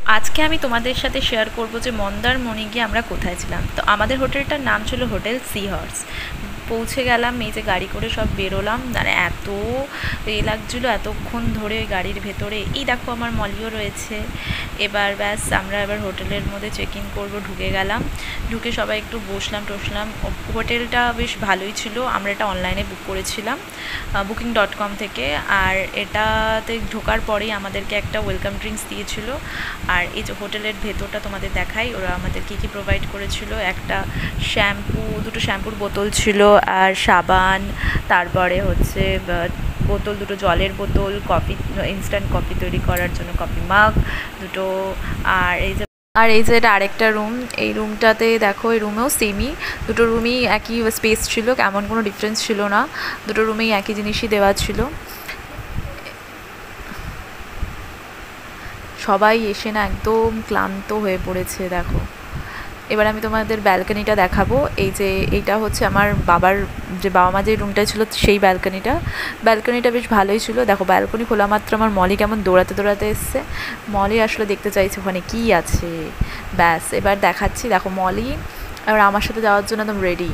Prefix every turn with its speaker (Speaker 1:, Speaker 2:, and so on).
Speaker 1: আজকে আমি তোমাদের সাথে শেয়ার করব যে মন্দারমণি গিয়ে আমরা কোথায় ছিলাম। তো আমাদের হোটেলটার নাম ছিল হোটেল সি হর্স। পৌঁছে গেলাম, এই যে গাড়ি করে সব বেরোলাম, মানে এত লাগছিলো এতক্ষণ ধরে ওই গাড়ির ভেতরে। এই দেখো আমার মলিও রয়েছে। এবার ব্যাস আমরা এবার হোটেলের মধ্যে চেক ইন করবো, ঢুকে গেলাম। ঢুকে সবাই একটু বসলাম টসলাম। হোটেলটা বেশ ভালোই ছিল, আমরা এটা অনলাইনে বুক করেছিলাম booking.com থেকে। আর এটাতে ঢোকার পরেই আমাদেরকে একটা ওয়েলকাম ড্রিঙ্কস দিয়েছিল। আর এই যে হোটেলের ভেতরটা তোমাদের দেখাই, ওরা আমাদের কী কী প্রোভাইড করেছিল। একটা দুটো শ্যাম্পুর বোতল ছিল, আর সাবান, তারপরে হচ্ছে বোতল, দুটো জলের বোতল, কফি, ইনস্ট্যান্ট কফি তৈরি করার জন্য কফি মাগ দুটো। আর এই যে এটা আরেকটা রুম। এই রুমটাতে দেখো, এই রুমেও সেমই, দুটো রুমই একই স্পেস ছিল, এমন কোনো ডিফারেন্স ছিল না, দুটো রুমেই একই জিনিসই দেওয়া ছিল। সবাই এসে না একদম ক্লান্ত হয়ে পড়েছে দেখো। এবার আমি তোমাদের ব্যালকনিটা দেখাবো। এই যে এইটা হচ্ছে আমার বাবা মা যে রুমটা ছিল সেই ব্যালকনিটা বেশ ভালোই ছিল। দেখো ব্যালকনি খোলা মাত্র আমার মলি কেমন দৌড়াতে দৌড়াতে এসছে। মলি আসলে দেখতে চাইছে ওখানে কী আছে। ব্যাস এবার দেখাচ্ছি, দেখো মলি এবার আমার সাথে যাওয়ার জন্য একদম রেডি।